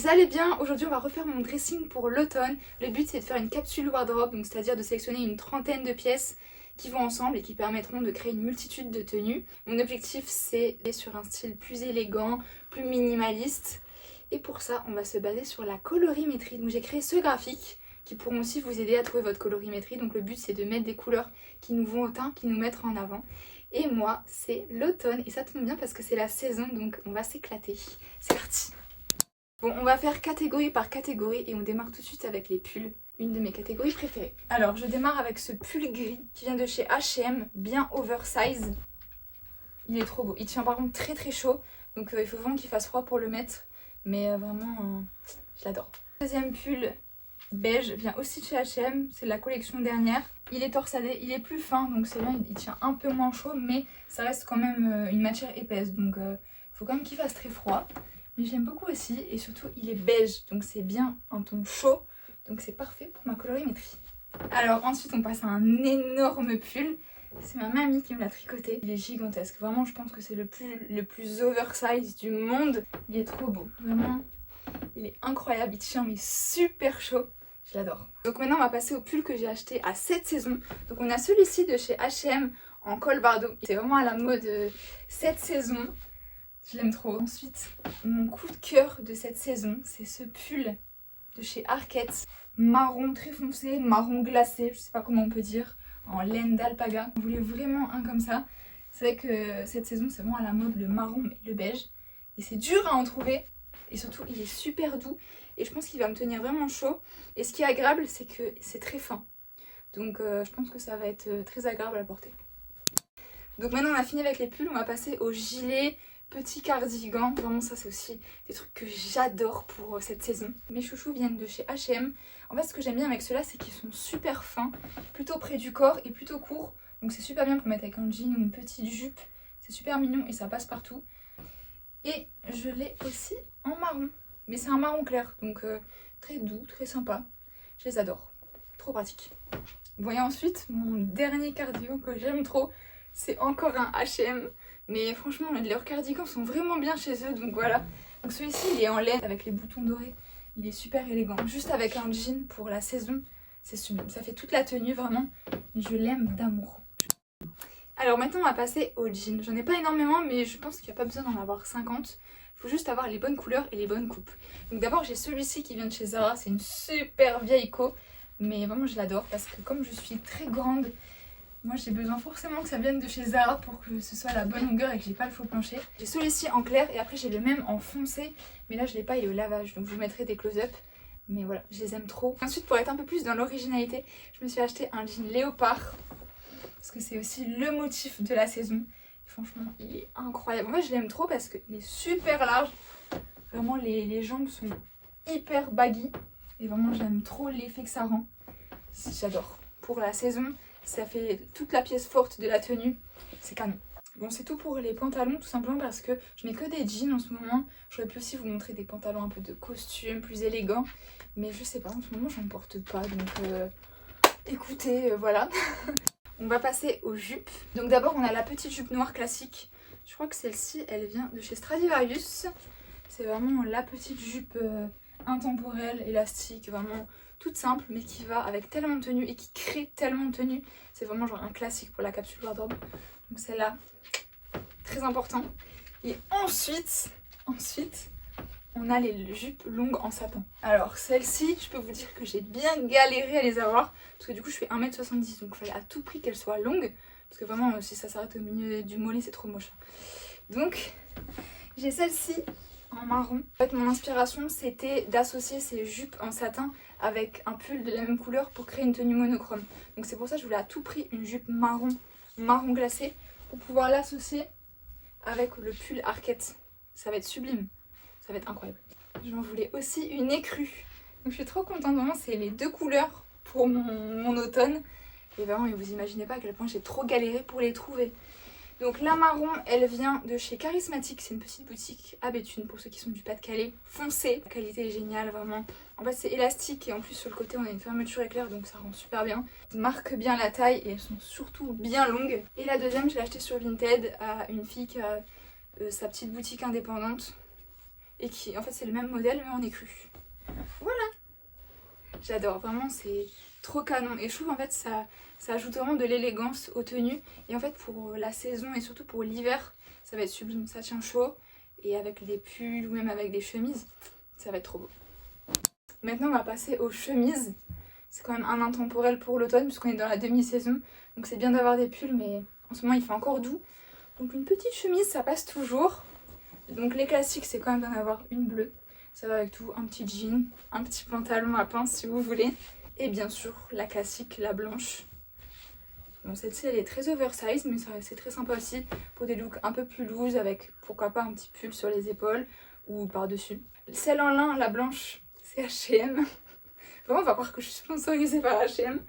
vous allez bien. Aujourd'hui on va refaire mon dressing pour l'automne. Le but c'est de faire une capsule wardrobe, donc c'est-à-dire de sélectionner une trentaine de pièces qui vont ensemble et qui permettront de créer une multitude de tenues. Mon objectif c'est d'aller sur un style plus élégant, plus minimaliste. Et pour ça on va se baser sur la colorimétrie. Donc j'ai créé ce graphique qui pourront aussi vous aider à trouver votre colorimétrie. Donc le but c'est de mettre des couleurs qui nous vont au teint, qui nous mettent en avant. Et moi c'est l'automne et ça tombe bien parce que c'est la saison, donc on va s'éclater. C'est parti. Bon, on va faire catégorie par catégorie et on démarre tout de suite avec les pulls, une de mes catégories préférées. Alors, je démarre avec ce pull gris qui vient de chez H&M, bien oversize. Il est trop beau. Il tient par contre très très chaud, donc il faut vraiment qu'il fasse froid pour le mettre. Mais vraiment, je l'adore. Deuxième pull beige vient aussi de chez H&M, c'est la collection dernière. Il est torsadé, il est plus fin, donc c'est bien, il tient un peu moins chaud, mais ça reste quand même une matière épaisse, donc il faut quand même qu'il fasse très froid. Mais j'aime beaucoup aussi et surtout il est beige donc c'est bien un ton chaud, donc c'est parfait pour ma colorimétrie. Alors ensuite on passe à un énorme pull, c'est ma mamie qui me l'a tricoté. Il est gigantesque, vraiment je pense que c'est le plus oversize du monde. Il est trop beau, vraiment il est incroyable, il tient mais super chaud, je l'adore. Donc maintenant on va passer au pull que j'ai acheté à cette saison. Donc on a celui-ci de chez H&M en col bardeau, c'est vraiment à la mode cette saison. Je l'aime trop. Ensuite, mon coup de cœur de cette saison, c'est ce pull de chez Arket. Marron très foncé, marron glacé, je sais pas comment on peut dire, en laine d'alpaga. Je voulais vraiment un comme ça. C'est vrai que cette saison, c'est vraiment à la mode le marron et le beige. Et c'est dur à en trouver. Et surtout, il est super doux. Et je pense qu'il va me tenir vraiment chaud. Et ce qui est agréable, c'est que c'est très fin. Donc je pense que ça va être très agréable à porter. Donc maintenant, on a fini avec les pulls. On va passer au gilet. Petit cardigan, vraiment ça c'est aussi des trucs que j'adore pour cette saison. Mes chouchous viennent de chez H&M. En fait ce que j'aime bien avec ceux-là c'est qu'ils sont super fins, plutôt près du corps et plutôt courts. Donc c'est super bien pour mettre avec un jean ou une petite jupe. C'est super mignon et ça passe partout. Et je l'ai aussi en marron. Mais c'est un marron clair, donc très doux, très sympa. Je les adore, trop pratique. Voyez ensuite mon dernier cardigan que j'aime trop. C'est encore un H&M. Mais franchement, leurs cardigans sont vraiment bien chez eux, donc voilà. Donc celui-ci, il est en laine avec les boutons dorés. Il est super élégant. Juste avec un jean pour la saison, c'est sublime. Ça fait toute la tenue, vraiment. Je l'aime d'amour. Alors maintenant, on va passer au jean. J'en ai pas énormément, mais je pense qu'il n'y a pas besoin d'en avoir 50. Il faut juste avoir les bonnes couleurs et les bonnes coupes. Donc d'abord, j'ai celui-ci qui vient de chez Zara. C'est une super vieille co. Mais vraiment, je l'adore parce que comme je suis très grande... Moi j'ai besoin forcément que ça vienne de chez Zara pour que ce soit la bonne longueur et que j'ai pas le faux plancher. J'ai celui-ci en clair et après j'ai le même en foncé, mais là je l'ai pas, il est au lavage, donc je vous mettrai des close-up. Mais voilà, je les aime trop. Ensuite pour être un peu plus dans l'originalité, je me suis acheté un jean léopard, parce que c'est aussi le motif de la saison. Et franchement il est incroyable. Moi je l'aime trop parce qu'il est super large, vraiment les jambes sont hyper baggy. Et vraiment j'aime trop l'effet que ça rend, j'adore. Pour la saison, ça fait toute la pièce forte de la tenue, c'est canon. Bon, c'est tout pour les pantalons, tout simplement parce que je mets que des jeans en ce moment. J'aurais pu aussi vous montrer des pantalons un peu de costume, plus élégants. Mais je sais pas, en ce moment j'en porte pas, donc écoutez, voilà. On va passer aux jupes. Donc d'abord on a la petite jupe noire classique. Je crois que celle-ci, elle vient de chez Stradivarius. C'est vraiment la petite jupe intemporelle, élastique, vraiment... toute simple mais qui va avec tellement de tenues et qui crée tellement de tenues. C'est vraiment genre un classique pour la capsule wardrobe. Donc celle-là, très important. Et ensuite, on a les jupes longues en satin. Alors celle-ci, je peux vous dire que j'ai bien galéré à les avoir. Parce que du coup je fais 1m70, donc il fallait à tout prix qu'elle soit longue. Parce que vraiment si ça s'arrête au milieu du mollet c'est trop moche. Donc j'ai celle-ci en marron. En fait mon inspiration c'était d'associer ces jupes en satin avec un pull de la même couleur pour créer une tenue monochrome. Donc c'est pour ça que je voulais à tout prix une jupe marron glacée pour pouvoir l'associer avec le pull Arket. Ça va être sublime, ça va être incroyable. J'en voulais aussi une écrue. Donc je suis trop contente, vraiment c'est les deux couleurs pour mon automne. Et vraiment vous imaginez pas à quel point j'ai trop galéré pour les trouver. Donc la marron, elle vient de chez Charismatique, c'est une petite boutique à Béthune pour ceux qui sont du Pas-de-Calais. Foncez, la qualité est géniale vraiment. En fait c'est élastique et en plus sur le côté on a une fermeture éclair donc ça rend super bien. Ça marque bien la taille et elles sont surtout bien longues. Et la deuxième je l'ai achetée sur Vinted à une fille qui a sa petite boutique indépendante. et qui en fait c'est le même modèle mais en écru. Voilà, j'adore, vraiment c'est trop canon et je trouve en fait ça ajoute vraiment de l'élégance aux tenues et en fait pour la saison et surtout pour l'hiver ça va être sublime, ça tient chaud et avec des pulls ou même avec des chemises ça va être trop beau. Maintenant on va passer aux chemises. C'est quand même un intemporel pour l'automne puisqu'on est dans la demi-saison. Donc c'est bien d'avoir des pulls mais en ce moment il fait encore doux. Donc une petite chemise ça passe toujours. Donc les classiques c'est quand même d'en avoir une bleue. Ça va avec tout, un petit jean, un petit pantalon à pince si vous voulez. Et bien sûr la classique, la blanche. Bon celle-ci elle est très oversize mais c'est très sympa aussi pour des looks un peu plus loose avec pourquoi pas un petit pull sur les épaules ou par-dessus. Celle en lin, la blanche, c'est H&M. Vraiment on va croire que je suis sponsorisée par H&M.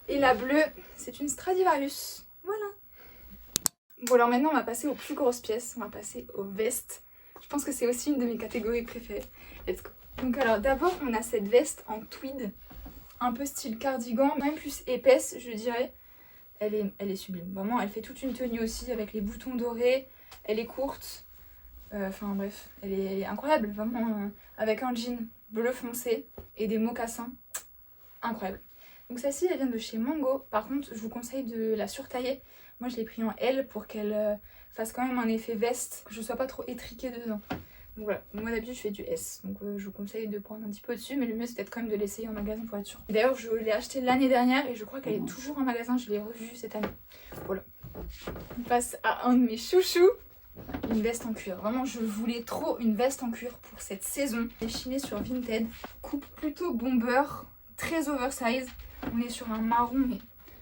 Et la bleue c'est une Stradivarius. Voilà. Bon alors maintenant on va passer aux plus grosses pièces, on va passer aux vestes. Je pense que c'est aussi une de mes catégories préférées. Let's go. Donc alors d'abord on a cette veste en tweed, un peu style cardigan, même plus épaisse je dirais. Elle est sublime, vraiment elle fait toute une tenue aussi avec les boutons dorés, elle est courte. Enfin bref, elle est incroyable, vraiment avec un jean bleu foncé et des mocassins, incroyable. Donc celle-ci elle vient de chez Mango, par contre je vous conseille de la surtailler. Moi je l'ai pris en L pour qu'elle fasse quand même un effet veste, que je ne sois pas trop étriquée dedans. Donc voilà, moi d'habitude je fais du S, donc je vous conseille de prendre un petit peu dessus, mais le mieux c'est peut-être quand même de l'essayer en magasin pour être sûr. D'ailleurs je l'ai acheté l'année dernière et je crois qu'elle est toujours en magasin, je l'ai revue cette année. Voilà. On passe à un de mes chouchous, une veste en cuir. Vraiment je voulais trop une veste en cuir pour cette saison. Elle est chinée sur Vinted, coupe plutôt bomber, très oversize. On est sur un marron mais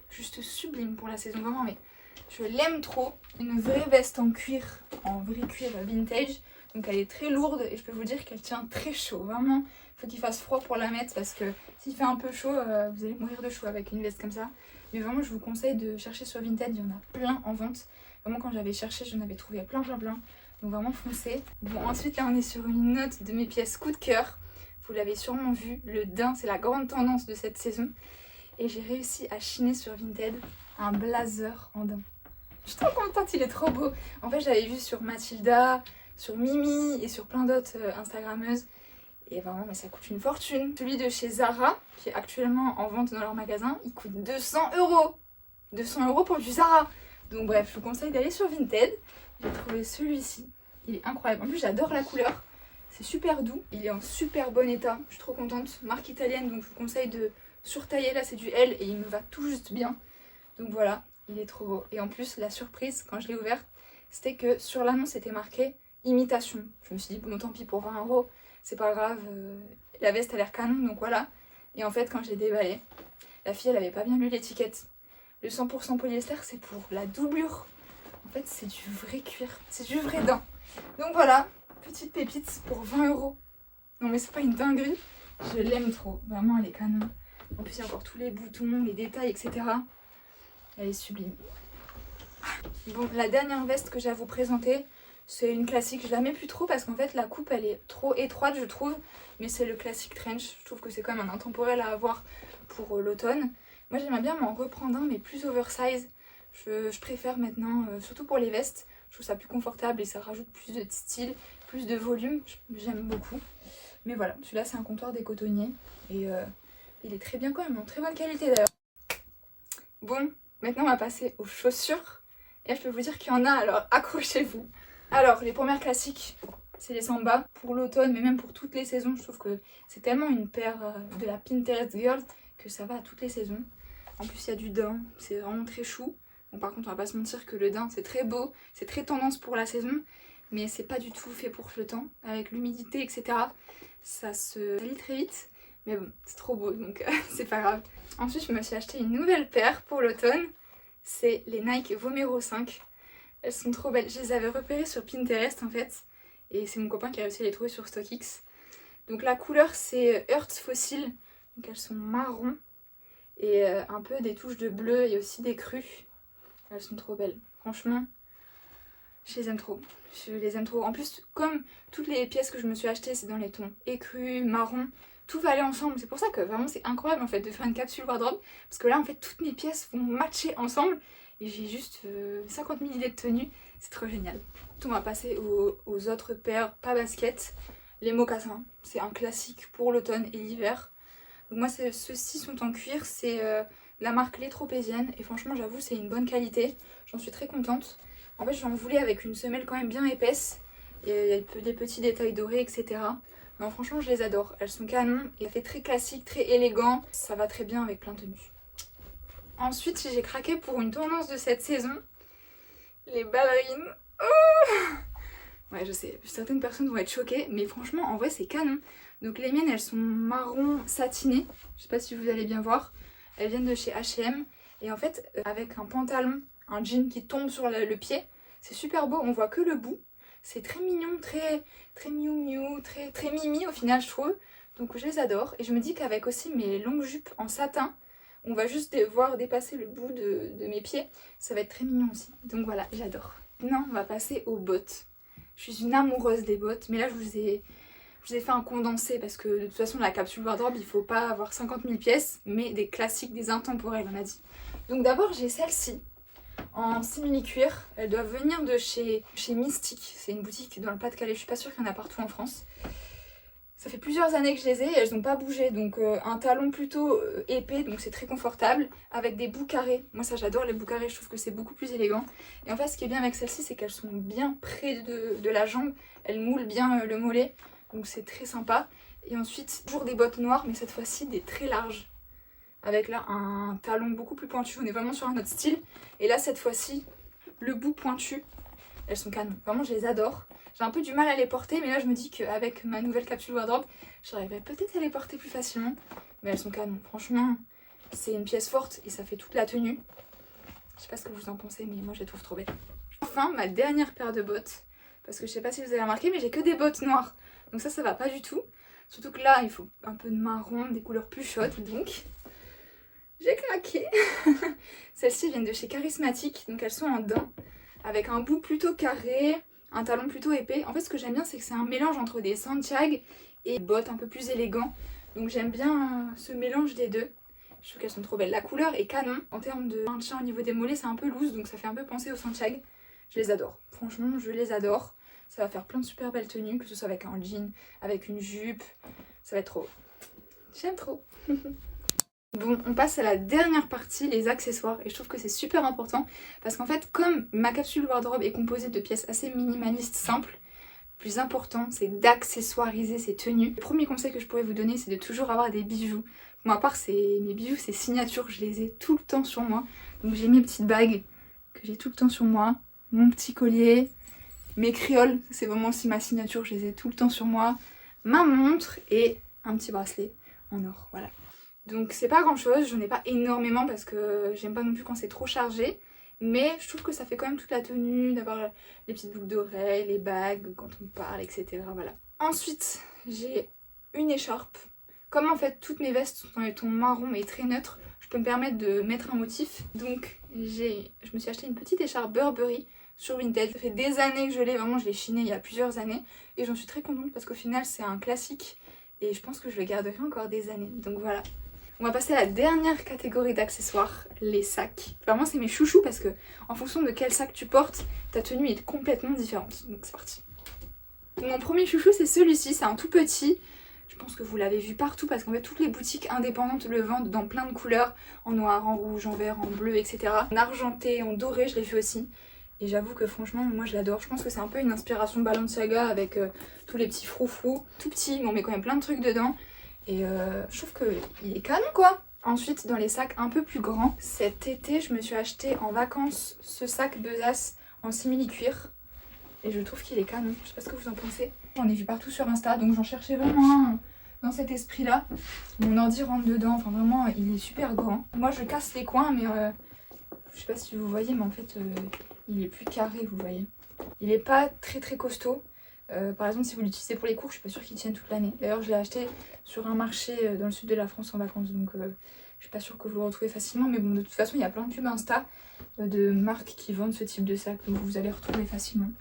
juste sublime pour la saison, vraiment mais je l'aime trop. Une vraie veste en cuir, en vrai cuir vintage. Donc elle est très lourde et je peux vous dire qu'elle tient très chaud. Vraiment, il faut qu'il fasse froid pour la mettre parce que s'il fait un peu chaud, vous allez mourir de chaud avec une veste comme ça. Mais vraiment, je vous conseille de chercher sur Vinted, il y en a plein en vente. Vraiment, quand j'avais cherché, j'en avais trouvé plein. Donc vraiment, foncez. Bon, ensuite, là, on est sur une note de mes pièces coup de cœur. Vous l'avez sûrement vu, le daim, c'est la grande tendance de cette saison. Et j'ai réussi à chiner sur Vinted un blazer en daim. Je suis trop contente, il est trop beau. En fait, j'avais vu sur Mathilda, sur Mimi et sur plein d'autres Instagrammeuses. Et vraiment, mais ça coûte une fortune. Celui de chez Zara, qui est actuellement en vente dans leur magasin, il coûte 200 €. 200 € pour du Zara. Donc bref, je vous conseille d'aller sur Vinted. J'ai trouvé celui-ci. Il est incroyable. En plus, j'adore la couleur. C'est super doux. Il est en super bon état. Je suis trop contente. Marque italienne, donc je vous conseille de surtailler. Là, c'est du L et il me va tout juste bien. Donc voilà, il est trop beau. Et en plus, la surprise, quand je l'ai ouverte, c'était que sur l'annonce, c'était marqué imitation. Je me suis dit, bon, tant pis pour 20 €, c'est pas grave. La veste a l'air canon, donc voilà. Et en fait, quand je l'ai déballée, la fille, elle avait pas bien lu l'étiquette. Le 100% polyester, c'est pour la doublure. En fait, c'est du vrai cuir. C'est du vrai daim. Donc voilà, petite pépite pour 20 €. Non mais c'est pas une dinguerie. Je l'aime trop. Vraiment, elle est canon. En plus, il y a encore tous les boutons, les détails, etc. Elle est sublime. Bon, la dernière veste que j'ai à vous présenter, c'est une classique. Je la mets plus trop parce qu'en fait, la coupe, elle est trop étroite, je trouve. Mais c'est le classique trench. Je trouve que c'est quand même un intemporel à avoir pour l'automne. Moi, j'aimerais bien m'en reprendre un, mais plus oversize. Je préfère maintenant, surtout pour les vestes. Je trouve ça plus confortable et ça rajoute plus de style, plus de volume. J'aime beaucoup. Mais voilà, celui-là, c'est un comptoir des cotonniers. Et il est très bien quand même, en très bonne qualité d'ailleurs. Bon, maintenant on va passer aux chaussures. Et je peux vous dire qu'il y en a, alors accrochez-vous. Alors, les premières classiques, c'est les Samba pour l'automne, mais même pour toutes les saisons. Je trouve que c'est tellement une paire de la Pinterest Girl que ça va à toutes les saisons. En plus, il y a du daim, c'est vraiment très chou. Bon, par contre, on va pas se mentir que le daim, c'est très beau, c'est très tendance pour la saison, mais c'est pas du tout fait pour le temps. Avec l'humidité, etc., ça se salit très vite. Mais bon, c'est trop beau, donc c'est pas grave. Ensuite, je me suis acheté une nouvelle paire pour l'automne. C'est les Nike Vomero 5. Elles sont trop belles. Je les avais repérées sur Pinterest en fait. Et c'est mon copain qui a réussi à les trouver sur StockX. Donc la couleur c'est Earth Fossil. Donc elles sont marron. Et un peu des touches de bleu et aussi des crus. Elles sont trop belles. Franchement, je les aime trop. Je les aime trop. En plus, comme toutes les pièces que je me suis achetées, c'est dans les tons écrus, marron. Tout va aller ensemble. C'est pour ça que vraiment c'est incroyable en fait de faire une capsule wardrobe. Parce que là en fait toutes mes pièces vont matcher ensemble. Et j'ai juste 50 000 idées de tenue. C'est trop génial. On va passer aux autres paires, pas basket. les mocassins. C'est un classique pour l'automne et l'hiver. Donc moi ceux-ci sont en cuir, c'est la marque Les Tropéziennes et franchement j'avoue c'est une bonne qualité, j'en suis très contente. En fait j'en voulais avec une semelle quand même bien épaisse, et il y a des petits détails dorés etc. Non franchement je les adore, elles sont canon et ça fait très classique, très élégant, ça va très bien avec plein de tenues. Ensuite j'ai craqué pour une tendance de cette saison, les ballerines. Oh ouais je sais, certaines personnes vont être choquées mais franchement en vrai c'est canon. Donc les miennes elles sont marron satiné, je sais pas si vous allez bien voir. Elles viennent de chez H&M et en fait avec un pantalon, un jean qui tombe sur le pied, c'est super beau, on voit que le bout. C'est très mignon, très miou miou, très mimi au final je trouve. Donc je les adore et je me dis qu'avec aussi mes longues jupes en satin, on va juste voir dépasser le bout de mes pieds. Ça va être très mignon aussi. Donc voilà, j'adore. Maintenant on va passer aux bottes. Je suis une amoureuse des bottes, mais là je vous ai fait un condensé parce que de toute façon la capsule wardrobe il faut pas avoir 50 000 pièces mais des classiques, des intemporels on a dit. Donc d'abord j'ai celle-ci en simili-cuir, elles doivent venir de chez Mystique, c'est une boutique dans le Pas-de-Calais, je suis pas sûre qu'il y en a partout en France. Ça fait plusieurs années que je les ai et elles n'ont pas bougé, donc un talon plutôt épais, donc c'est très confortable, avec des bouts carrés. Moi ça j'adore les bouts carrés, je trouve que c'est beaucoup plus élégant. Et en fait ce qui est bien avec celle-ci c'est qu'elles sont bien près de la jambe, elles moulent bien le mollet. Donc c'est très sympa. Et ensuite, toujours des bottes noires, mais cette fois-ci des très larges. Avec là un talon beaucoup plus pointu. On est vraiment sur un autre style. Et là, cette fois-ci, le bout pointu. Elles sont canon. Vraiment, je les adore. J'ai un peu du mal à les porter, mais là, je me dis qu'avec ma nouvelle capsule wardrobe, j'arriverai peut-être à les porter plus facilement. Mais elles sont canon. Franchement, c'est une pièce forte et ça fait toute la tenue. Je sais pas ce que vous en pensez, mais moi, je les trouve trop belles. Enfin, ma dernière paire de bottes. Parce que je sais pas si vous avez remarqué, mais j'ai que des bottes noires. Donc ça va pas du tout. Surtout que là, il faut un peu de marron, des couleurs plus chaudes. Donc, j'ai craqué. Celles-ci viennent de chez Charismatique. Donc elles sont en daim. Avec un bout plutôt carré, un talon plutôt épais. En fait, ce que j'aime bien, c'est que c'est un mélange entre des Santiago et des bottes un peu plus élégants. Donc j'aime bien ce mélange des deux. Je trouve qu'elles sont trop belles. La couleur est canon. En termes de maintien au niveau des mollets, c'est un peu loose. Donc ça fait un peu penser aux Santiago. Je les adore. Franchement, je les adore. Ça va faire plein de super belles tenues, que ce soit avec un jean, avec une jupe. Ça va être trop. J'aime trop. Bon, on passe à la dernière partie, les accessoires. Et je trouve que c'est super important. Parce qu'en fait, comme ma capsule wardrobe est composée de pièces assez minimalistes, simples, le plus important, c'est d'accessoiriser ces tenues. Le premier conseil que je pourrais vous donner, c'est de toujours avoir des bijoux. Moi, à part mes bijoux, c'est signature. Je les ai tout le temps sur moi. Donc j'ai mes petites bagues que j'ai tout le temps sur moi. Mon petit collier. Mes créoles, c'est vraiment aussi ma signature, je les ai tout le temps sur moi. Ma montre et un petit bracelet en or, voilà. Donc c'est pas grand chose, j'en ai pas énormément parce que j'aime pas non plus quand c'est trop chargé. Mais je trouve que ça fait quand même toute la tenue, d'avoir les petites boucles d'oreilles, les bagues quand on parle, etc. Voilà. Ensuite, j'ai une écharpe. Comme en fait toutes mes vestes sont dans les tons marron et très neutres, je peux me permettre de mettre un motif. Donc je me suis acheté une petite écharpe Burberry sur Vinted. Ça fait des années que je l'ai, vraiment je l'ai chiné il y a plusieurs années et j'en suis très contente parce qu'au final c'est un classique et je pense que je le garderai encore des années. Donc voilà. On va passer à la dernière catégorie d'accessoires, les sacs. Vraiment c'est mes chouchous parce que en fonction de quel sac tu portes, ta tenue est complètement différente. Donc c'est parti. Mon premier chouchou c'est celui-ci, c'est un tout petit. Je pense que vous l'avez vu partout parce qu'en fait toutes les boutiques indépendantes le vendent dans plein de couleurs, en noir, en rouge, en vert, en bleu, etc. En argenté, en doré, je l'ai vu aussi. Et j'avoue que franchement, moi je l'adore. Je pense que c'est un peu une inspiration Balenciaga avec tous les petits froufrous. Tout petit, mais on met quand même plein de trucs dedans. Et je trouve qu'il est canon quoi. Ensuite, dans les sacs un peu plus grands, cet été, je me suis acheté en vacances ce sac Besace en simili-cuir. Et je trouve qu'il est canon. Je sais pas ce que vous en pensez. J'en ai vu partout sur Insta, donc j'en cherchais vraiment un dans cet esprit-là. Mon ordi rentre dedans, enfin vraiment, il est super grand. Moi, je casse les coins, mais je sais pas si vous voyez, mais en fait... il est plus carré, vous voyez. Il est pas très costaud. Par exemple, si vous l'utilisez pour les cours, je suis pas sûre qu'il tienne toute l'année. D'ailleurs, je l'ai acheté sur un marché dans le sud de la France en vacances. Donc, je suis pas sûre que vous le retrouvez facilement. Mais bon, de toute façon, il y a plein de pubs Insta de marques qui vendent ce type de sac. Donc, vous allez retrouver facilement.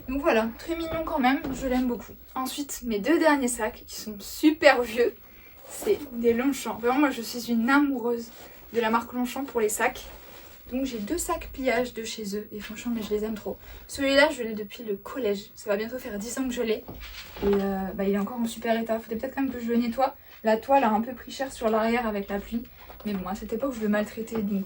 Donc voilà, très mignon quand même. Je l'aime beaucoup. Ensuite, mes deux derniers sacs qui sont super vieux. C'est des Longchamp. Vraiment, moi, je suis une amoureuse de la marque Longchamp pour les sacs. Donc j'ai 2 sacs pliage de chez eux et franchement mais je les aime trop. Celui-là je l'ai depuis le collège, ça va bientôt faire 10 ans que je l'ai. Et il est encore en super état, faudrait peut-être quand même que je le nettoie. La toile a un peu pris cher sur l'arrière avec la pluie. Mais bon, à cette époque je le maltraitais donc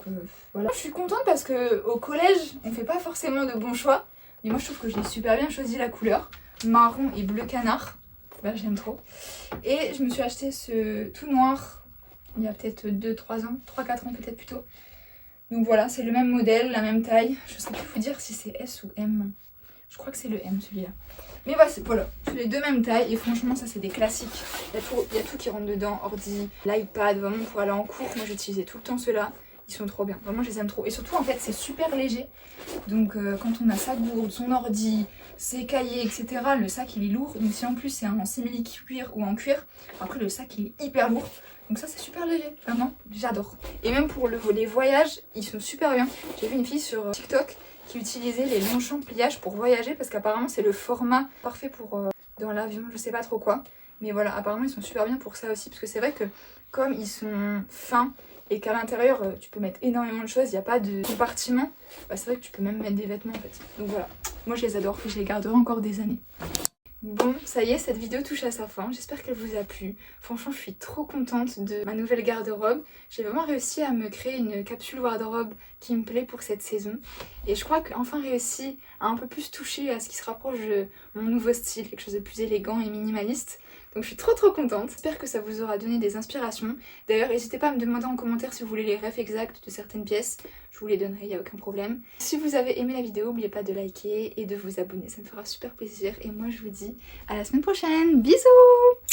voilà. Je suis contente parce que au collège on fait pas forcément de bons choix. Mais moi je trouve que j'ai super bien choisi la couleur. Marron et bleu canard. Bah j'aime trop. Et je me suis acheté ce tout noir il y a peut-être 2-3 ans, 3-4 ans peut-être plutôt. Donc voilà, c'est le même modèle, la même taille. Je ne sais plus vous dire si c'est S ou M. Je crois que c'est le M celui-là. Mais voilà, c'est les deux mêmes tailles et franchement ça c'est des classiques. Il y a tout qui rentre dedans, ordi, l'iPad, vraiment pour aller en cours. Moi j'utilisais tout le temps ceux-là. Ils sont trop bien, vraiment je les aime trop. Et surtout en fait c'est super léger. Donc quand on a sa gourde, son ordi, ses cahiers, etc. Le sac il est lourd. Donc si en plus c'est en simili-cuir ou en cuir, après le sac il est hyper lourd. Donc ça c'est super léger, vraiment j'adore. Et même pour les voyages, ils sont super bien. J'ai vu une fille sur TikTok qui utilisait les Longchamp pliage pour voyager parce qu'apparemment c'est le format parfait pour dans l'avion, je sais pas trop quoi. Mais voilà, apparemment ils sont super bien pour ça aussi parce que c'est vrai que comme ils sont fins et qu'à l'intérieur tu peux mettre énormément de choses, il n'y a pas de compartiment, bah, c'est vrai que tu peux même mettre des vêtements en fait. Donc voilà, moi je les adore et je les garderai encore des années. Bon, ça y est, cette vidéo touche à sa fin. J'espère qu'elle vous a plu. Franchement, je suis trop contente de ma nouvelle garde-robe. J'ai vraiment réussi à me créer une capsule garde-robe qui me plaît pour cette saison. Et je crois qu'enfin réussi à un peu plus toucher à ce qui se rapproche de mon nouveau style, quelque chose de plus élégant et minimaliste. Donc je suis trop contente. J'espère que ça vous aura donné des inspirations. D'ailleurs, n'hésitez pas à me demander en commentaire si vous voulez les refs exacts de certaines pièces. Je vous les donnerai, il n'y a aucun problème. Si vous avez aimé la vidéo, n'oubliez pas de liker et de vous abonner. Ça me fera super plaisir. Et moi, je vous dis à la semaine prochaine. Bisous!